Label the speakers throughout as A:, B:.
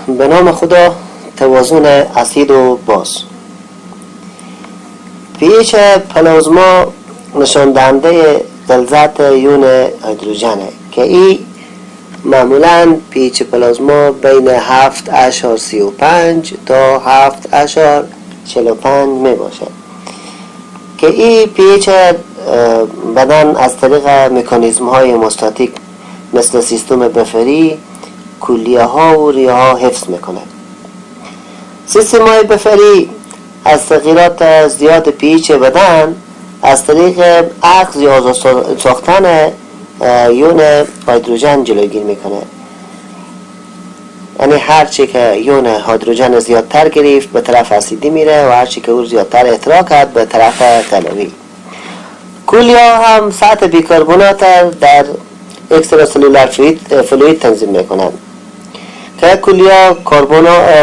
A: به نام خدا. توازن اسید و باز. pH پلازما نشان دهنده غلظت یون هیدروژنه که این معمولاً pH پلازما بین 7.35 تا 7.45 می باشه که این pH بدن از طریق مکانیزم های مستاتیک مثل سیستم بفری، کلیه ها و ریه ها حفظ میکنه. سیستم های بفری از تغییرات زیاد pH بدن از طریق عقد یا ساختن یون هیدروژن جلوگیری میکنه. یعنی هرچی که یون هیدروژن زیادتر گرفت به طرف اسیدی میره و هرچی که او زیادتر احتراق کرد به طرف قلوی. کلیه هم سطح بیکاربونات در اکستراسلولار فلوید تنظیم میکنند که کلیه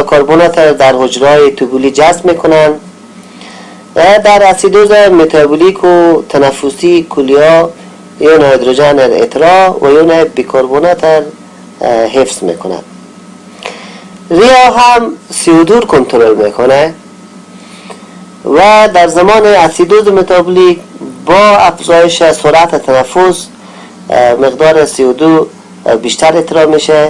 A: کربنات در حجره‌های توبولی جذب میکنند. در اسیدوز متابولیک و تنفسی کلیه یون هیدروژن احتراق و یون بیکاربونات حفظ میکنند. ریا هم CO2 کنترل میکنه و در زمان اسیدوز متابولیک با افزایش سرعت تنفس مقدار CO2 بیشتر احتراق میشه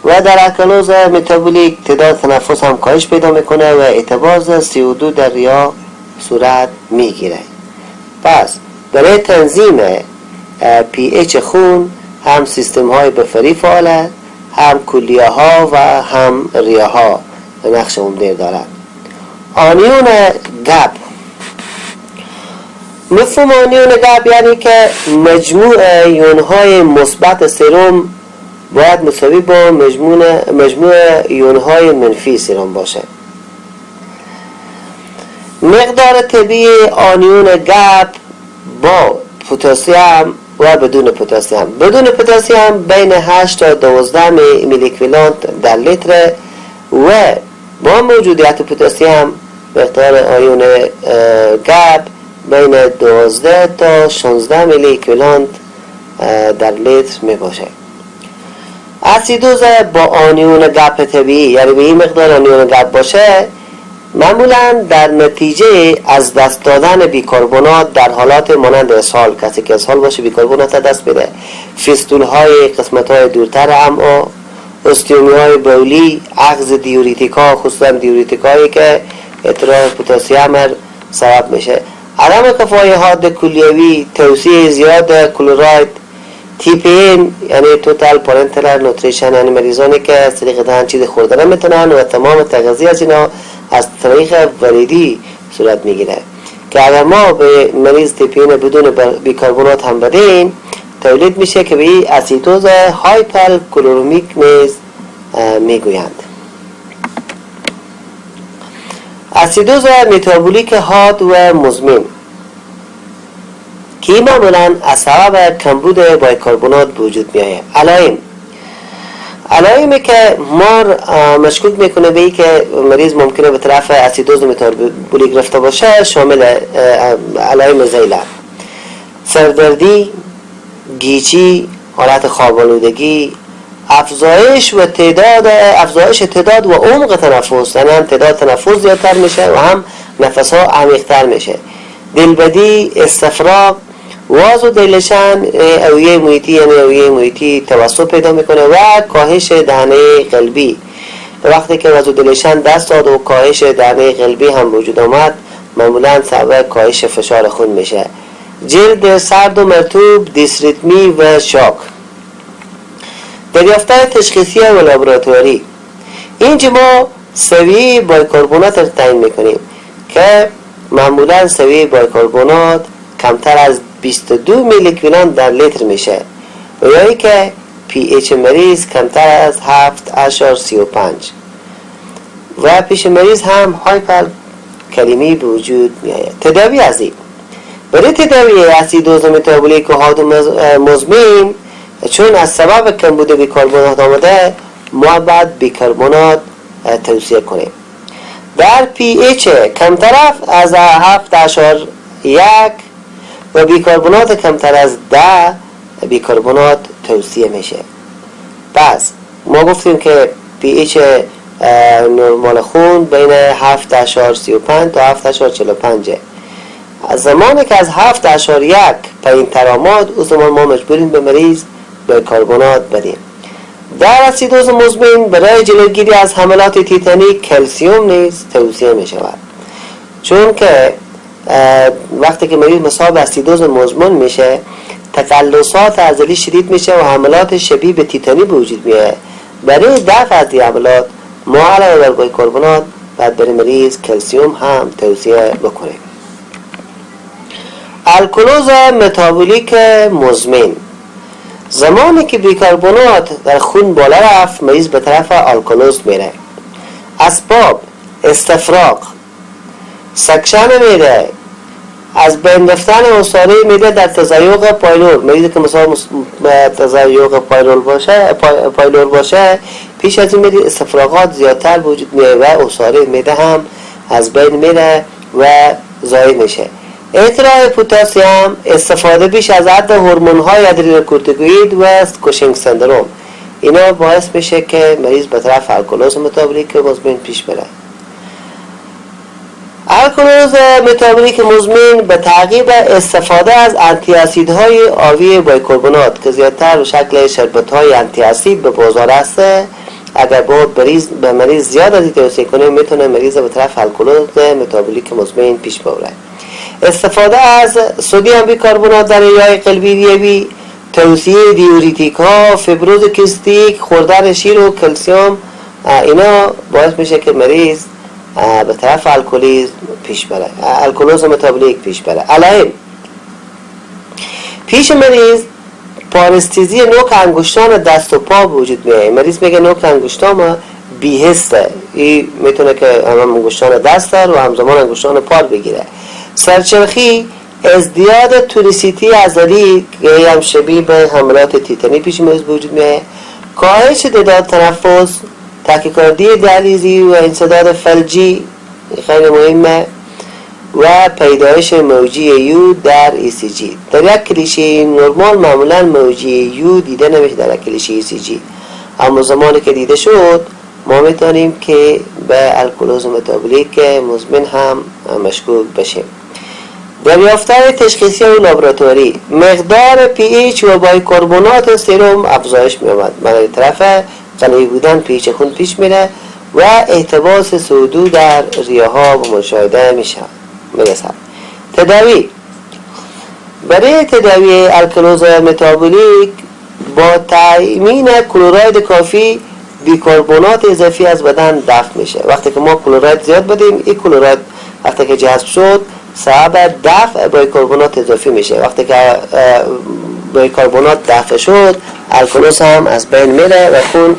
A: و در الکالوز متابولیک تعداد تنفس هم کاهش پیدا میکنه و احتباس CO2 در ریا صورت میگیره. پس برای تنظیم pH خون هم سیستم های بفری فعاله، هم کلیه ها و هم ریه ها نقش عمده دارند. آنیون گپ. مفهوم آنیون گپ یعنی که مجموع یون های مثبت سرم باید مساوی با مجموع یون های منفی سرم باشه. مقدار طبیعی آنیون گپ با پتاسیم و بدون پتاسیم. بدون پتاسیم بین 8 تا 12 میلی اکویوالنت در لیتر و با موجودیت پتاسیم مقدار آیون گپ بین 12 تا 16 میلی اکویوالنت در لیتر می باشه. اسیدوز با آنیون گپ طبیعی یعنی به این مقدار آنیون گپ باشه معمولا در نتیجه از دست دادن بیکاربونات در حالات مانند اسهال، کسی که اسهال باشه بیکاربونات دست میده، فیستول های قسمت های دورتر اما استیومی های بولی، عجز دیوریتیک ها خصوصا دیوریتیک هایی که احتراق پتاسیم سبب میشه، عدم کفای حاد کلیوی، توصیه زیاد کلوراید، TPN یعنی توتال پارنتال نوتریشن یعنی مریضانی که از طریق دهن چیز خوردن نمیتونن و تمام تغذیه از اینا از طریق وریدی صورت میگیره که اگر ما به مریض TPN بدون بیکاربونات هم بدین تولید میشه که به این اسیدوز هایپر کلورومیک نیز میگویند. اسیدوز متابولیک حاد و مزمن که معمولا از سبب کمبود بیکاربونات به وجود میآید. علائمی که ما مشکوک میکنه به این که مریض ممکنه به طرف اسیدوز متابولیک رفته باشه شامل علائم زیله: سردردی، گیچی، حالت خواب‌آلودگی، افزایش تعداد و عمق تنفس، یعنی هم تعداد تنفس زیادتر میشه و هم نفس‌ها عمیق‌تر میشه، دلبدی، استفراغ، واز و دیلشن اویه محیطی یعنی اویه محیطی توسط پیدا میکنه و کاهش دهنه قلبی. وقتی که واز و دیلشن دست داد و کاهش دهنه قلبی هم وجود آمد معمولا سبب کاهش فشار خون میشه. جلد سرد و مرطوب، دیسریتمی و شاک. دریافت‌های تشخیصی و لابراتواری. اینجا ما سویه بیکاربونات رو تعیین میکنیم که معمولا سویه بیکاربونات کمتر از 22 میلی اکویوالنت در لیتر میشه و یعنی که pH مریض کمتر از 7.35 و پیش مریض هم هایپر کلیمی به وجود میآید. تداوی از این برای تداوی اسیدوز متابولیک و حاد مزمن چون از سبب کمبود بیکاربونات آمده ما باید بیکاربونات توصیه کنیم. در pH کمتر از 7.1 و بیکاربونات کمتر از 10 بیکاربونات توصیه میشه. پس ما گفتیم که پی ایچ نرمال خون بین 7.35 تا 7.45. از زمانی که از 7.1 پایین تر آمد، اون زمان ما مجبوریم به مریض بیکاربونات بدیم. در اسیدوز مزمن برای جلوگیری از حملات تیتانی کلسیم نیز توصیه می شود، چون که وقتی که مریض مصاب اسیدوز مزمن میشه، تقلصات عضلی شدید میشه و حملات شبیه به تیتانی به وجود میاد. برای دفع از این حملات ما علاوه بر بیکاربونات باید برای مریض کلسیم هم توصیه بکنیم. الکلوز متابولیک مزمن، زمانی که بیکاربونات در خون بالا رفت، مریض به طرف الکلوز میره. اسباب: استفراغ، سکشن میده، از بین رفتن عصاره میده در تضیق پایلور. مریضی که مثلا تضیق پایلور باشه، پیش از این میده استفراغات زیادتر وجود میاد و عصاره میده هم از بین میره و ضایع میشه. اطلاع پتاسیم، استفاده بیش از حد هورمون‌های ادرینوکورتیکوئید و کوشینگ سندروم، اینا باعث میشه که مریض به طرف الکلوز متابولیک مزمن پیش بره. الکلوز متابولیک مزمن به تعقیب استفاده از آنتی اسیدهای آبی بیکاربونات که زیادتر به شکل شربت‌های آنتی اسید به بازار است، اگر به مریض زیاد از این توصیه کنیم، میتونه مریض به طرف الکلوز متابولیک مزمن پیش ببره. استفاده از سدیم بیکاربونات در ریه‌های قلبی ریوی، توصیه دیوریتیک ها، فیبروز کیستیک، خوردن شیر و کلسیم، اینا باعث میشه که مریض به طرف الکلوز متابولیک پیش بره. علایم پیش مریض پارستیزی نوک انگشتان دست و پا وجود میاد. مریض میگه نوک انگشتام بی‌حسه، این میتونه که هم انگشتان دست و همزمان انگشتان پا بگیره. سرچرخی، ازدیاد تونیسیتی عضلی که هم شبیه به حملات تیتانی پیش مریض وجود میاد. کاهش تعداد تنفس، تاکیکاردی دیالیزی و انسداد فلجی خیلی مهمه و پیدایش موجی یو در ECG. در یک کلیشه نرمال معمولا موجی یو دیده نمیشه در یک کلیشه ECG، اما زمانی که دیده شد ما میتونیم که به الکلوز متابولیک مزمن هم مشکوک بشیم. دریافت‌های تشخیصی و لابراتواری، مقدار پی ایچ و بیکاربونات سرم افزایش می‌یابد، برای طرف قلبی بودن پی ایچ خون پیش میره و احتباس CO2 در ریه‌ها به مشاهده میرسد. تداوی: برای تداوی الکلوز متابولیک با تامین کلراید کافی، بیکاربونات اضافی از بدن دفع میشه. وقتی که ما کلراید زیاد بدیم، این کلراید وقتی که جذب شد سبب دفع بیکاربونات اضافی میشه. وقتی که بیکاربونات دفع شد، الکلوز هم از بین میره و خون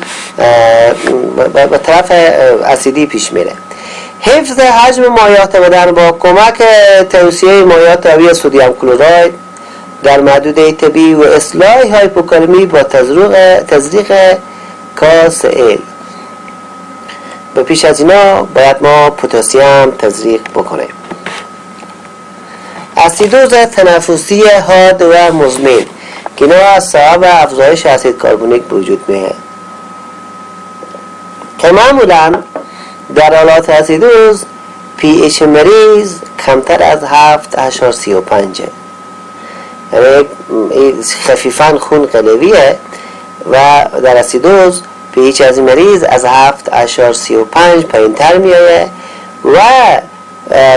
A: به طرف اسیدی پیش میره. حفظ حجم مایعات بدن با کمک توصیه مایعات آبی سدیم کلراید در محدوده طبیعی و اصلاح هایپوکالمی با تزریق کاسئل. به پیش از اینا باید ما پتاسیم تزریق بکنیم. اسیدوز تنفسی حاد و مزمن که اینا از سبب افزایش اسید کربونیک وجود میاد که معمولا در حالات اسیدوز پی ایچ مریض کمتر از 7.35 یعنی خفیفاً خون قلویه و در اسیدوز پی ایچ از مریض از 7.35 پایین تر میایه و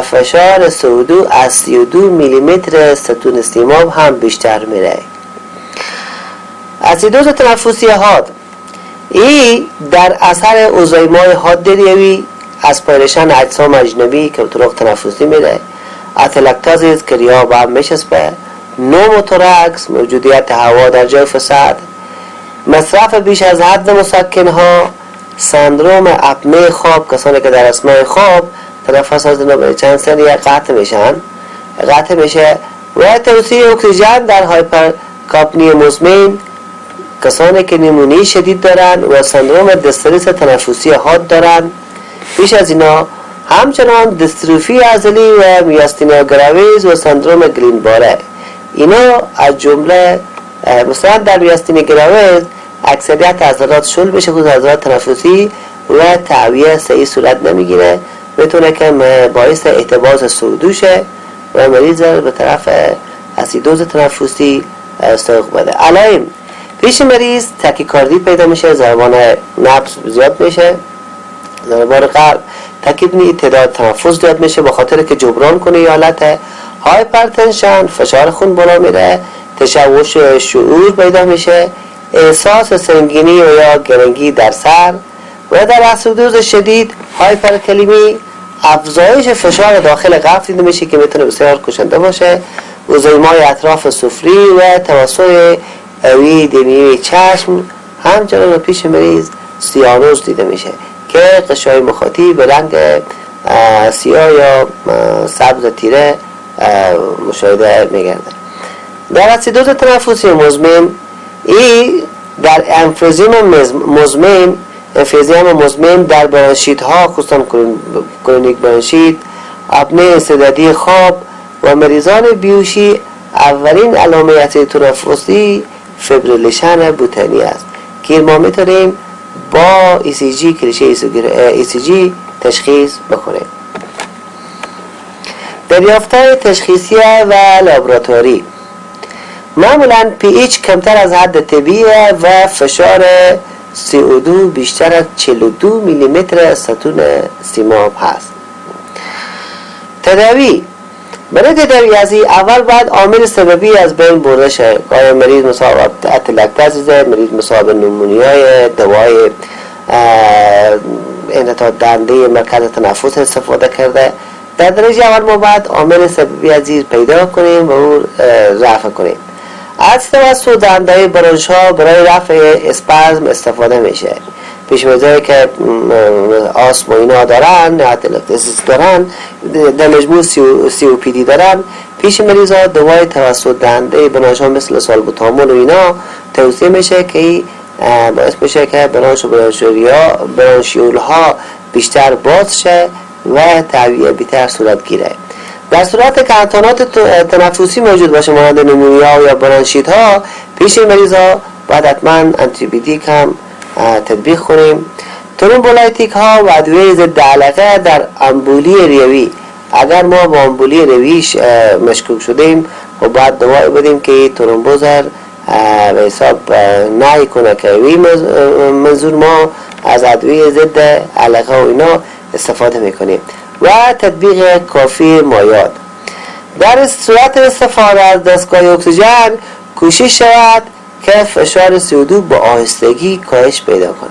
A: فشار CO2 از 32 میلیمتر استاتون استیماب هم بیشتر میره. اسیدوز تنفسی حاد، این در اثر اوزایمای حاد ریوی، اسپایرشن اجسام اجنبی که طرق تنفسی میره، اتلکتازیز که ریا به هم میشسبه، نوموتوراکس موجودیت هوا در جوف صدر، مصرف بیش از حد مسکنها، سندروم اپنه خواب، کسانی که در اثنای خواب تنفس از اینا چند ثانیه قطع میشه و توصیه اکسیژن در هایپرکاپنی مزمن، کسانی که نیمونی شدید دارن و سندروم دسترس تنفسی حاد دارن. پیش از اینا همچنان دستروفی عضلی و میاستینیا گراویز و سندروم گرین باره، اینا از جمله مثلا در میاستینیا گراویز اکثریت عضلات شل بشه، خود عضلات تنفسی و تعویه صحیح صورت نمیگیره، میتونه که باعث احتباس سودو شه و مریض به طرف اسیدوز تنفسی سوق بده. علائم: پیش مریض تاکیکاردی پیدا میشه، ضربان نبض زیاد میشه، ضربان قلب، تکیب تعداد تنفس زیاد میشه به خاطر که جبران کنه یا حالت هایپرتنشن، فشار خون بالا میره، تشوش شعور پیدا میشه، احساس سنگینی و یا گرنگی در سر و در اسیدوز شدید هایپرکلیمی افزایش فشار داخل قلب دیده میشه که میتونه بسیار کشنده باشه، اوزیمای اطراف سفلی و توسط اوی دمیوی چشم. همچنان پیش مریض سیانوز دیده میشه که قشای مخاطی به رنگ سیاه یا سبز تیره مشاهده میگرده. در اسیدوز تنفسی مزمن در امفیزیم مزمن در برانشیت ها خصوصا کرونیک برانشیت، اپنه استعدادی خواب و مریضان بیهوشی اولین علامت تنفسی فیبریلیشن بوتنی است که ما میتونیم با ECG کلیشه ECG تشخیص بکنیم. دریافت‌های تشخیصی و لابراتواری: معمولا pH کمتر از حد طبیعی و فشار CO2 بیشتر از 42 میلیمتر ستون سیماب هست. تداوی: برای تداوی اول باید عامل سببی از بین برده شه. آیا مریض مصاب اتلکتازیزه، مریض مصاب نمونیای، دوای انحطاط دهنده مرکز تنفس استفاده کرده. در درجه اول ما باید عامل سببی عزیز پیدا کنیم و او رفع کنیم. از توسط دهنده برانش ها برای رفع اسپازم استفاده میشه. پیش مریضایی که آسم و اینا دارن، اتلکتازیس دارن، در مجموع COPD دارن، پیش مریضا دوای توسط دهنده برانش ها مثل سالبوتامول و اینا توصیه میشه که باعث میشه که برانش و برانشیول ها بیشتر باز شه و تعویه بیشتر صورت گیره. در صورت که انتانات تنفسی موجود باشه مانند نمونیا یا برانشیت ها، پیش مریضا باید حتما آنتیبیوتیک هم تطبیق کنیم. ترومبولایتیک ها و ادویه ضد علقه در امبولی ریوی. اگر ما با امبولی ریویش مشکوک شدیم و باید دوائی بدیم که ترومبوزر به حساب نهی کنه که وی منظور ما از ادویه ضد علقه و اینا استفاده میکنیم. و تطبیق کافی مایات. در صورت استفاده از دستگاه اکسیژن کوشش شود که فشار CO2 با آهستگی کاهش پیدا کنه.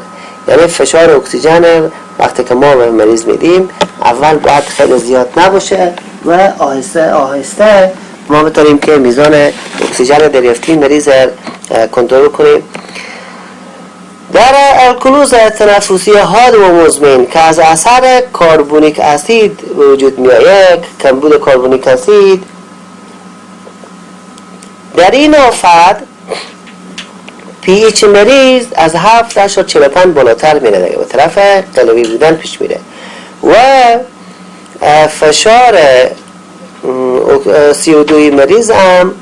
A: یعنی فشار اکسیژن وقتی که ما به مریض میدیم اول باید خیلی زیاد نباشه و آهسته آهسته ما بتونیم که میزان اکسیژن دریافتی مریض کنترل کنیم. در الکلوز تنفسی حاد و مزمن که از اثر کربونیک اسید به وجود میآید، کمبود کربونیک اسید، در این آفت pH مریض از 7.45 بالاتر میره دیگه به طرف قلبی بودن پیش میره و فشار CO2 مریض هم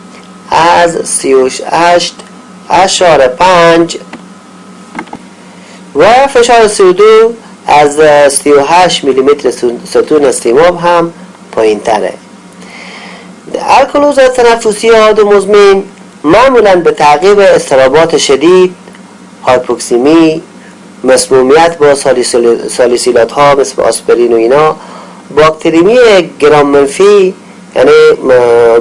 A: از 38.5 و فشار CO2 از 38 میلیمتر ستون سیماب هم پایین تره. الکلوز تنفسی حاد و مزمن معمولا به تعقیب اضطرابات شدید، هایپوکسیمی، مسمومیت با سالیسیلات ها مثل آسپرین و اینا، باکتریمی گرام منفی، یعنی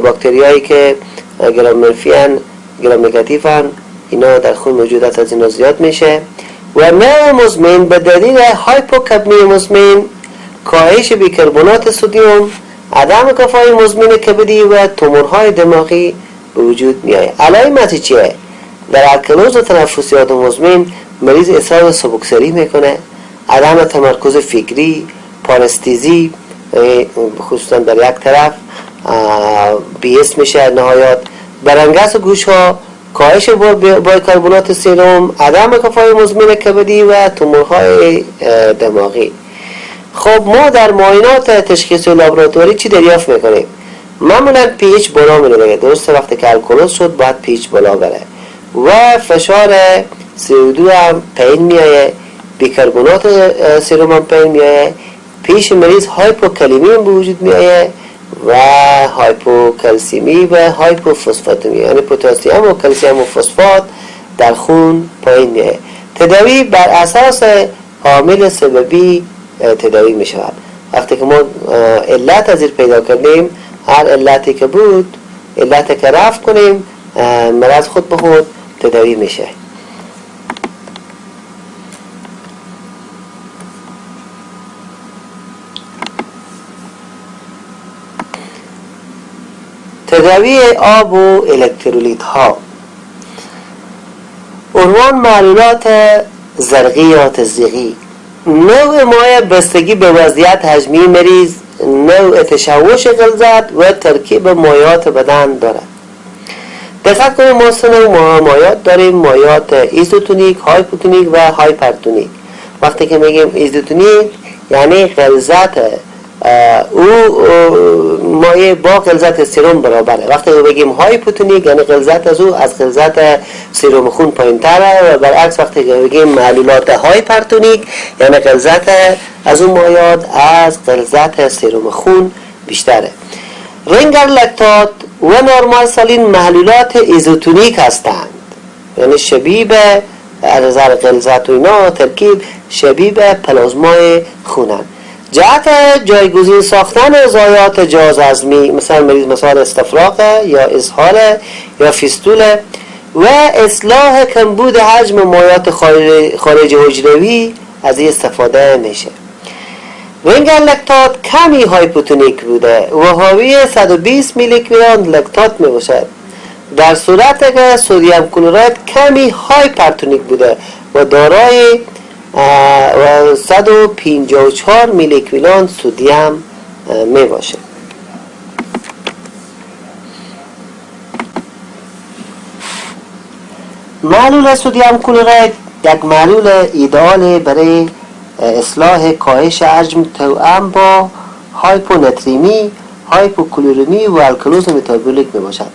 A: باکتری هایی که گرام منفی هن، گرام نگاتیو هن، اینا در خون موجود است، از اینا زیاد میشه. و نوع مزمن به دلیل هایپوکبمی مزمن، کاهش بیکربونات سدیم، عدم کفای مزمن کبدی و تومورهای دماغی به وجود میآید. علائمش چیه؟ در الکلوز تنفسی حاد مزمن مریض احساس سبکسری میکنه، عدم تمرکز فکری، پارستیزی خصوصا در یک طرف، بی‌حس میشه نهایت، برانگیخت گوش ها، کاهش بایکربونات سرم، عدم کفای مزمن کبدی و تومورهای دماغی. خب ما در معاینات تشخیصی لابراتواری چی دریافت میکنیم؟ معمولا pH بالا میره، درسته وقتی که الکلوز شد باید pH بالا بره و فشار CO2 هم پایین میایه، بیکربونات سرم هم پایین میایه، پیش مریض هایپوکالیمی به وجود میایه و هایپوکلسیمی و هایپوفسفاتمی، یعنی پتاسیم و کلسیم و فسفات در خون پایین میایه. تداوی بر اساس عامل سببی تداوی می شود. وقتی که ما علت از این پیدا کردیم، هر علتی که بود علت که رفع کنیم، مرض خود به خود تداوی میشه. تداوی آب و الکترولیت ها. عنوان معلولات زرقی یا تزریقی. نوع مایع بستگی به وضعیت حجمی مریض، نوع تشوش غلظت و ترکیب مایعات بدن دارد. دقت کنید ما سه نوع مایعات داریم: مایعات ایزوتونیک، هایپوتونیک و هایپرتونیک. وقتی که میگیم ایزوتونیک یعنی غلظت او مایع با غلظت سرم برابره. وقتی که بگیم هایپوتونیک یعنی غلظت از او از غلظت سرم خون پایین‌تره، و برعکس وقتی که بگیم معلولات هایپرتونیک یعنی غلظت از اون مایعات از غلظت سرم خون بیشتره. رنگر لکتات و نورمال سالین محلولات ایزوتونیک هستند، یعنی شبیه به نظر غلظت و اینا ترکیب شبیه به پلازمای خونن. جهت جایگزین ساختن ضایعات جاذبه‌ای، مثلا مریض مثال استفراغ یا اسهال یا فیستوله، و اصلاح کمبود حجم مایعات خارج حجروی از این استفاده میشه. رنگر لکتات کمی هایپوتونیک بوده و حاوی 120 میلی گرم لکتات می باشد، در صورت که سدیم کلراید کمی هایپرتونیک بوده و دارای 154 میلی گرم سدیم می باشد. معلول سدیم کلراید یک معلول ایدئال برای اصلاح کاهش حجم توأم با هایپونتریمی، هایپوکلورمی و الکلوز متابولیک می باشد.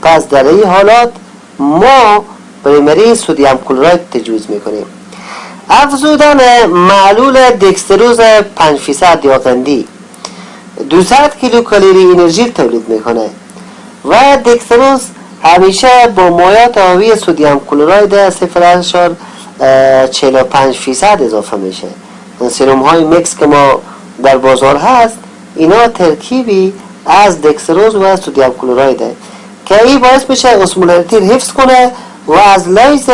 A: پس در این حالات ما برای مریض سدیم کلراید تجویز می کنیم. افزودن معلول دکستروز 5% یا قندی 200 کیلوکالری انرژی تولید می کنه و دکستروز همیشه با مایعات حاوی سدیم کلراید 0.45% اضافه میشه. سرم های میکس که ما در بازار هست اینا ترکیبی از دکستروز و سدیم کلورایده که این باعث میشه اسمولاریتی حفظ کنه و از لیز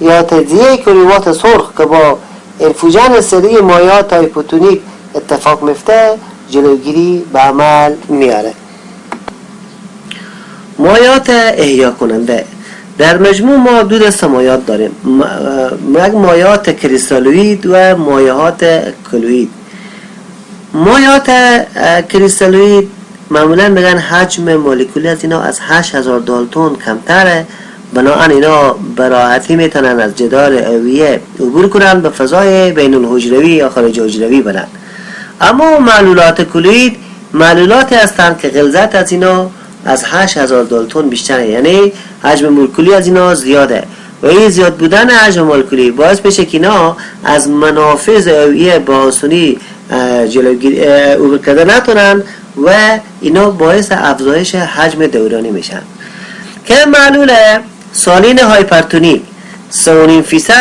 A: یا تجزیه کلوریوات سرخ که با انفوژن سری مایعات هایپوتونیک اتفاق میفته جلوگیری به عمل میاره. مایعات احیا کننده. در مجموع ما دو دسته مایعات داریم: مایعات کریستالوید و مایعات کلوید. مایعات کریستالوید معمولا میگن حجم مولکولی از اینا از 8000 دالتون کمتره، بنابراین اینا به راحتی میتونن از جدار اویه عبور کنن به فضای بین الحجروی یا خارج حجروی برن. اما معلولات کلوید معلولاتی هستند که غلظت از اینا از 8000 دالتون بیشتره، یعنی حجم مولکولی از اینا زیاده و این زیاد بودن حجم مولکولی باعث میشه که اینا از منافذ اوعیه با آسانی عبور کردن نتونن و اینا باعث افزایش حجم دورانی میشن. که معلول سالین هایپرتونیک 3.5%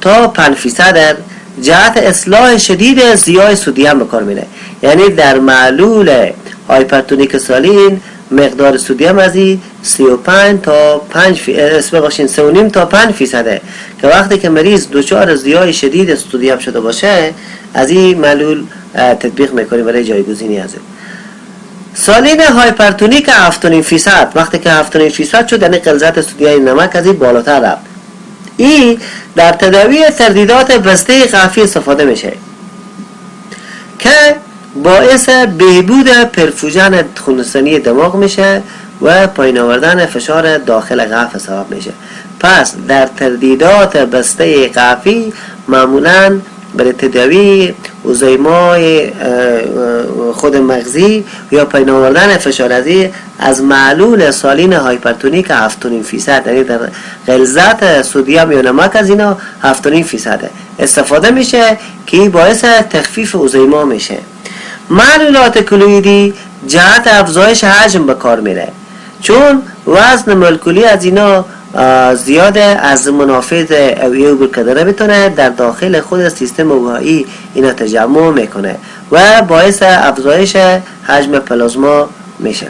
A: تا 5% در جهت اصلاح شدید ضیاع سدیم به کار میره. یعنی در معلول هایپرتونیک سالین مقدار سدیم از 35 تا 3.5 تا 5% که وقتی که مریض دچار ضیاع شدید سدیم شده باشه از این معلول تطبیق میکنیم برای جایگزینی از این. سالین هایپرتونیک 7.5% وقتی که 7.5% شد یعنی غلظت سدیم نمک از این بالاتر رفت. این در تداوی تردیدات بسته قفی استفاده میشه که باعث بهبود پرفوژن خونرسانی دماغ میشه و پایین آوردن فشار داخل قفا سبب میشه. پس در تردیدات بسته قفی معمولا برای تداوی اوزیمای خود مغزی یا پایین آوردن فشار از معلول سالین هایپرتونیک 7.5%، یعنی در غلظت سدیم یا نمک از اینا 7.5% استفاده میشه که باعث تخفیف اوزیما میشه. معلولات کلویدی جهت افزایش حجم به کار میره، چون وزن مولکولی از اینا زیاده، از منافذ اوعیه عبور کرده نمیتونه، در داخل خود سیستم اوعایی اینا تجمع میکنه و باعث افزایش حجم پلازما میشه.